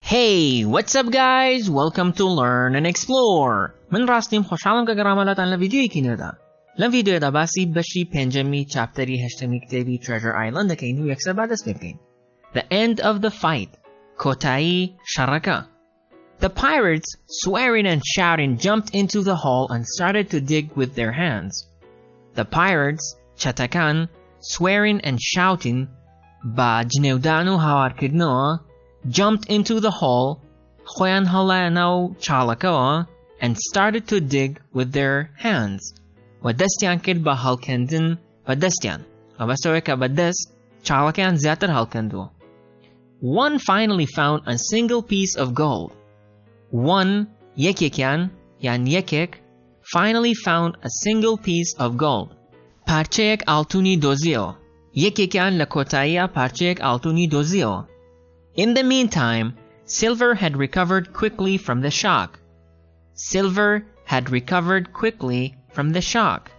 Hey, what's up guys? Welcome to Learn and Explore. من راستیم خوشحالم که گراملاتان لویدیوی کینیدا. لم ویدیو دا باسی بشی پنجمی چاپتری هشتمی کتابی Treasure Island که اینو یکسر بعد است ببینیم. The end of the fight. کوتاهی شرکا. The pirates, swearing and shouting, jumped into the hall and started to dig with their hands. The pirates, چتکان, swearing and shouting, با جنودان و هاوڕێکردنەوە, jumped into the hall, خۆیان هەڵایەناو چاڵەکەوە, and started to dig with their hands. و دەستیان کرد بە هەڵکەندن بە دەستیان. مەبەستەوەی کە بە دەست چاڵەکەیان زیاتر هەڵکەندووە. One finally found a single piece of gold. One, یەکێکیان, یان یەکێک, finally found a single piece of gold. پارچەیەک ئاڵتوونی دۆزیەوە. یەکێکیان لە کۆتاییە پارچەیەک ئاڵتوونی دۆزیەوە. In the meantime, Silver had recovered quickly from the shock. Silver had recovered quickly from the shock.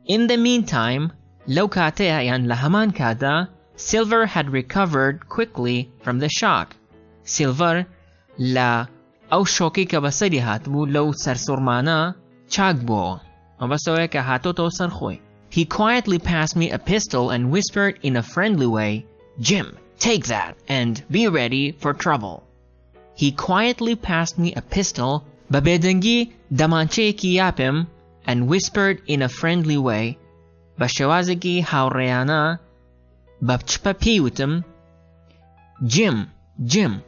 In the meantime, لو كاتيا يعني لهمان كادا, Silver had recovered quickly from the shock. Silver لا أو شوكي كبسري هاتبو لو سرسورمانا چاك بو. وبسوي كهاتوتو سرخوي. He quietly passed me a pistol and whispered in a friendly way, Jim, take that and be ready for trouble. He quietly passed me a pistol, ببێدەنگی دەمانچەیەکی یاپم, and whispered in a friendly way, بە شێوازێکی هاوڕێیانە, بە بچپە پێیوتم, Jim,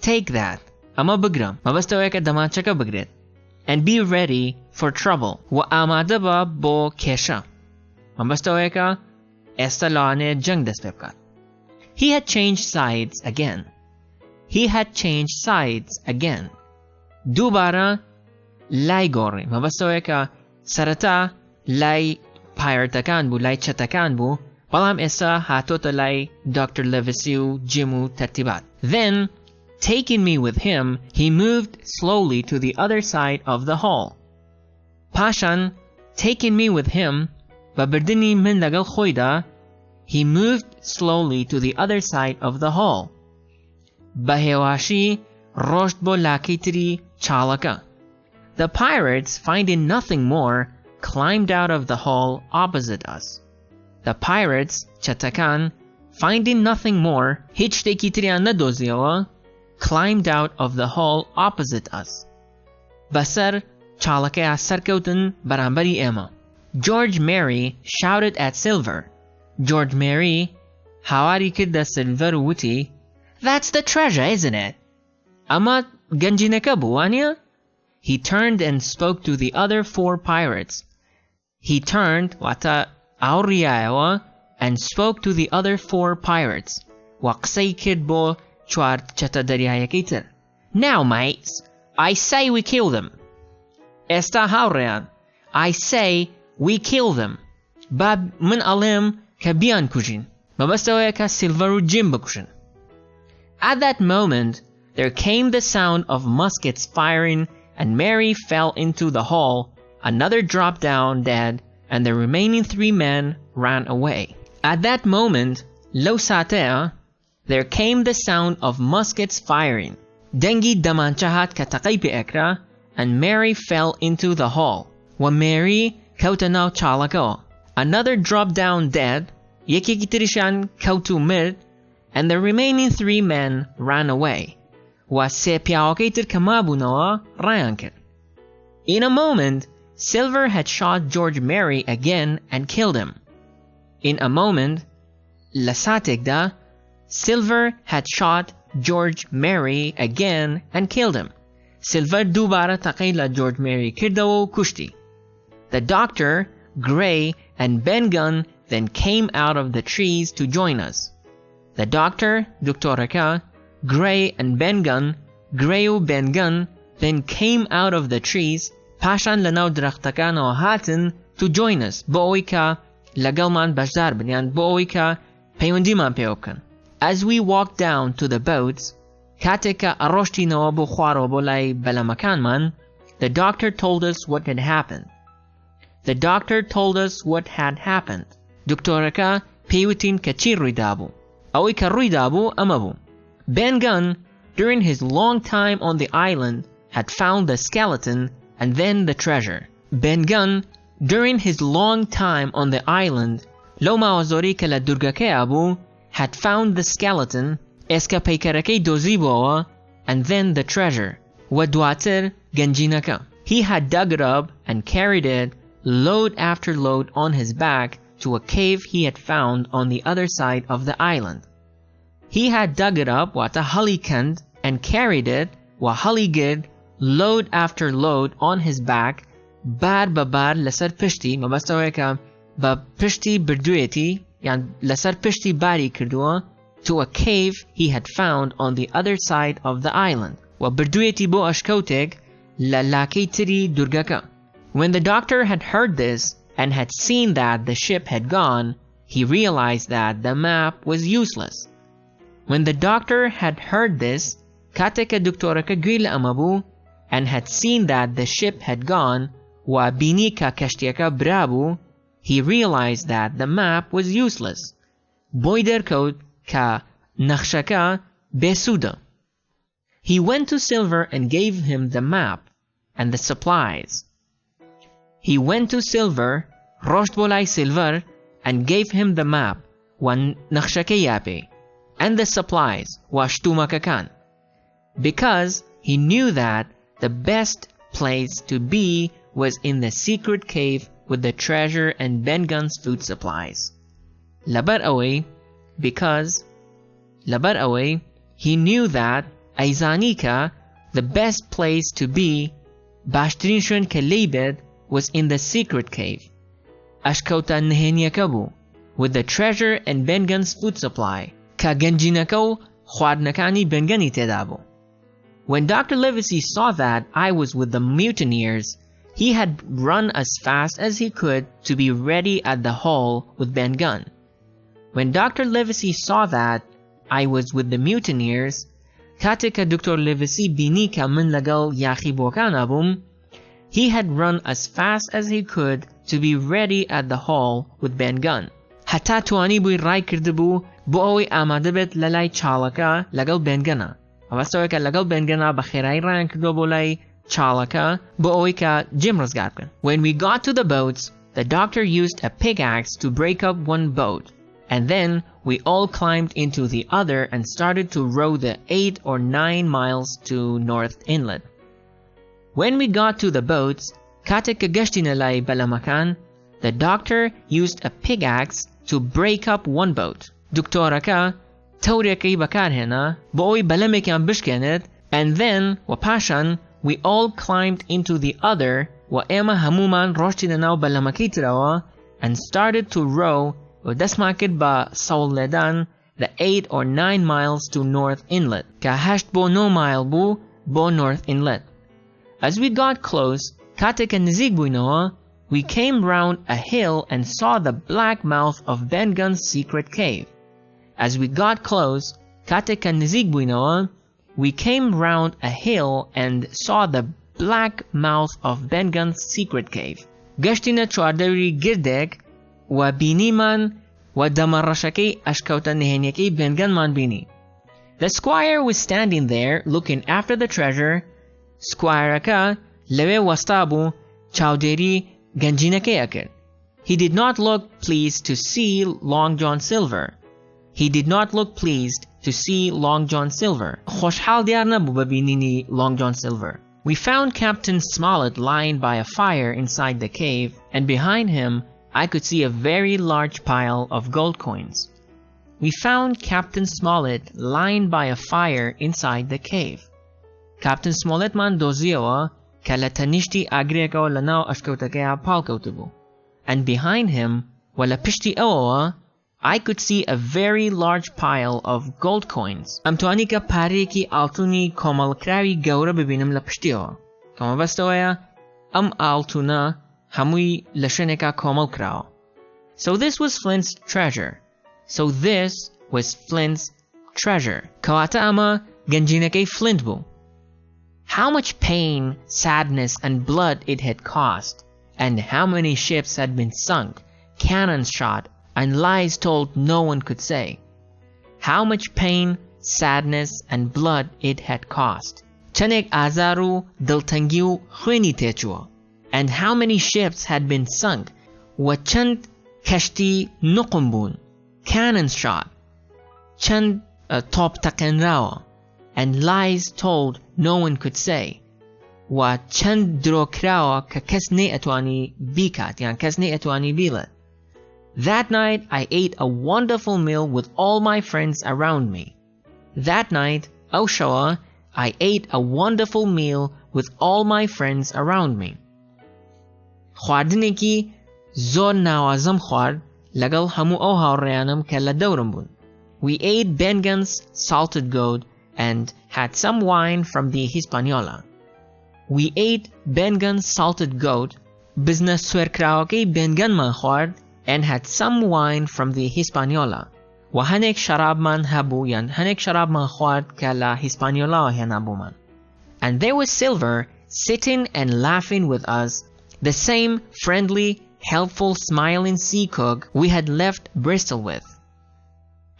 take that. ئەمە بگرم. مەبەستەوەیە کە دەمانچەکە بگرێت. And be ready for trouble. و ئامادە بە بۆ کێشە. مەبەستەوەیە کە ئێستا لەوانەیە جەنگ دەست پێ بکات. He had changed sides again. He had changed sides again. دووبارە لای گۆڕی. مەبەستەوەیە کە سەرەتا لای پایرەتەکان بوو, لای چەتەکان بوو, بەڵام ئێستا هاتۆتە لای Dr. Livesey و Jim و تەرتیبات. Then, taking me with him, he moved slowly to the other side of the hall. پاشان, taking me with him, بە بردنی من لەگەڵ خۆیدا, he moved slowly to the other side of the hall. بە هێواشی ڕۆشت بۆ لاکەی تری چاڵەکە. The pirates, finding nothing more, climbed out of the hall opposite us. The pirates, چەتەکان, finding nothing more, هیچ شتێکی تریان نەدۆزیەوە, climbed out of the hall opposite us. بەسەر چاڵەکەیان سەرکەوتن بەرامبەری ئێمە. George Mary shouted at Silver. George Mary هاواری کردە Silver و وتی, That's the treasure, isn't it? ئەمە گەنجینەکە بوو, وانیە? He turned and spoke to the other four pirates. He turned, واتە ئاوڕیایەوە, and spoke to the other four pirates. و قسەی کرد بۆ چوار چەتە دەریایەکەی تر. Now, mates, I say we kill them. ئێستا هاوڕێیان, I say we kill them. با من ئەڵێم کە بیان کوژین. مەبەستەوەیە کە Silver و Jim بکوژن. At that moment, there came the sound of muskets firing, and Mary fell into the hall. Another dropped down dead, and the remaining three men ran away. At that moment, لو ساتەیە, there came the sound of muskets firing. دەنگی دەمانچە هات کە تەقەی پێ ئەکرا, and Mary fell into the hall. و Mary کەوتە ناو چاڵەکەوە. Another dropped down dead, یەکێکی تریشان کەوت و مرد, and the remaining three men ran away. و سێ پیاوەکەی تر کە مابوونەوە ڕایان کرد. In a moment, Silver had shot George Mary again and killed him. In a moment, لە ساتێکدا, Silver had shot George Mary again and killed him. Silver دووبارە تەقەی لە George Mary کردەوە و کوشتی. The doctor, Gray, and Ben Gunn then came out of the trees to join us. The doctor, دکتۆرەکە, Gray and Ben Gunn, Gray و Ben Gunn, then came out of the trees, پاشان لەناو درەختەکانەوە هاتن to join us, بۆ ئەوەی کە لەگەڵمان بەشدار بن, یان بۆ ئەوەی کە پەیوەندیمان پێوە بکەن. As we walked down to the boats, کاتێک کە ئەڕۆشتینەوە بۆ خوارەوە بۆ لای بەلەمەکانمان, the doctor told us what had happened. The doctor told us what had happened. دکتۆرەکە پێیوتین کە چی ڕوویدا بوو. ئەوەی کە ڕوویدا بوو ئەمە بوو. Ben Gunn during his long time on the island, had found the skeleton and then the treasure. Ben-Gunn, during his long time on the island, Loma Ozori Kala Durgake Abu, had found the skeleton, Eska Peikarake Doziboa, and then the treasure, Wadwater Genjinaka. He had dug it up and carried it, load after load on his back, to a cave he had found on the other side of the island. He had dug it up wata Halikand and carried it wa Haligid, load after load on his back, bar babar lasar pishti, mabastaweka ba pishti birdueti, yan lasar pishti bari kirdua, to a cave he had found on the other side of the island. Wa birdueti bo ashkotek la laki tiri durgaka. When the doctor had heard this and had seen that the ship had gone, he realized that the map was useless. When the doctor had heard this, Kateka Doktoraka Gwila Amabu, and had seen that the ship had gone, wa binika kashtiaka brabu, he realized that the map was useless. Boiderkot ka nakshaka besuda. He went to Silver and gave him the map and the supplies. He went to Silver, Roshtbolai Silver, and gave him the map, wan nakshakayape, and the supplies, washtumakakan, because he knew that the best place to be was in the secret cave with the treasure and Ben-Gunn's food supplies. Labar away, because Labar away, he knew that Aizanika, the best place to be, Bashtrinshan Kalebed, was in the secret cave, Ashkota Neheniakabu, with the treasure and Ben-Gunn's food supply, Ka Genjinako Khwadnakani Ben-Gunni Tedabu. When Dr. Livesey saw that I was with the mutineers, he had run as fast as he could to be ready at the hall with Ben-Gunn. When Dr. Livesey saw that I was with the mutineers, Katika Dr. Livesey Binika Min Lagal Yachibokanabum, he had run as fast as he could to be ready at the hall with Ben-Gunn. Hatta tuani bui rai kirdibu bo amadabet lalai chalaka lagal Ben-Gunna. Avastaweka lagal Ben-Gunna bakhirai ran kirdo bolai chalaka bo ka jimras gatkan. When we got to the boats, the doctor used a pickaxe to break up one boat, and then we all climbed into the other and started to row the 8 or 9 miles to North Inlet. When we got to the boats, Katika Gashtinalai Balamakan, the doctor used a pickaxe to break up one boat. Doktoraka Taureki Bakarhena, boy Balamikan Bishkenet, and then Wapashan, we all climbed into the other, wa Emma Hamuman Roshtinanau Balamakitrawa, and started to row Dasmakid ba Sauledan, the 8 or 9 miles to North Inlet. Ka hasht bo no mile bu bo North Inlet. As we got close, Katika Nizigbuinoa, we came round a hill and saw the black mouth of Ben-Gunn's secret cave. As we got close, Katika Nizigbuinoa, we came round a hill and saw the black mouth of Ben-Gunn's secret cave. Gashtina Chwadari Girdek, wa biniman wa damarashake ashkauta nehenyake Ben-Gunn man bini. The squire was standing there looking after the treasure. Squire-aka lewe wastabu chowderi ganjinake akir. He did not look pleased to see Long John Silver. He did not look pleased to see Long John Silver. Khoshhal diyar nabu babinini Long John Silver. We found Captain Smollett lying by a fire inside the cave, and behind him I could see a very large pile of gold coins. We found Captain Smollett lying by a fire inside the cave. Captain Smollett man dozioa kalatanishti agreko lanao ashkotakea palkotubu. And behind him, wala pishti oa, I could see a very large pile of gold coins. Amtuanika pariki altuni komalkrawi gaura bibinam la pishtio. Kamabastoya, altuna hamui lasheneka komalkrao. So this was Flint's treasure. So this was Flint's treasure. Kawata ama ganjinake Flintbu. How much pain, sadness, and blood it had cost, and how many ships had been sunk, cannons shot, and lies told no one could say. How much pain, sadness and blood it had cost. چەندێک ئازار و دڵتەنگی و خوێنی تێچووە. And how many ships had been sunk. و چەند کەشتی نوقم بوون. Cannons shot. چەند تۆپ تەقێنراوە. And lies told no one could say. و چەند درۆکراوە کە کەس نەیەتوانی بیکات یان کەس نەیەتوانی بیڵێت. That night I ate a wonderful meal with all my friends around me. That night, ئەو شەوە, I ate a wonderful meal with all my friends around me. خواردنێکی زۆر ناوازم خوارد لەگەڵ هەموو ئەو هاوڕێیانم کە لە دەورم بوون. We ate Bengan's salted goat and had some wine from the Hispaniola. We ate Bengan's salted goat, بزنە سوێرکراوەکەی بێنگەنمان خوارد and had some wine from the Hispaniola. و هەنێک شەرابمان هەبوو یان هەنێک شەرابمان خوارد کە لە هیسپانیۆلاوە هێنابوومان. And there was Silver sitting and laughing with us, the same friendly, helpful, smiling sea cook we had left Bristol with.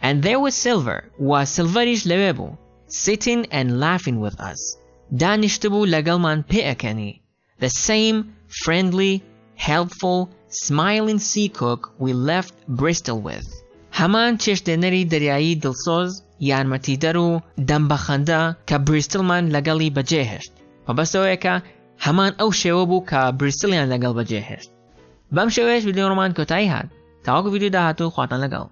And there was Silver, و سیلڤەریش لەوێ بوو, sitting and laughing with us. دانیشتبوو لەگەڵمان پێئەکەنی, the same friendly, helpful, smiling sea cook we left Bristol with. هەمان چێشتێنەری دەریایی دڵسۆز یارمەتیدەر و دەمبەخەندە کە بریستڵمان لەگەڵی بەجێهێشت. مەبەستەوەیە کە هەمان ئەو شێوە بوو کە بریستڵیان لەگەڵ بەجێهێشت. بەم شێوەیەش ڤیدیۆ ڕۆمان کۆتایی هات. تاوەکو ڤیدیۆ داهاتوو خواتان لەگەڵ.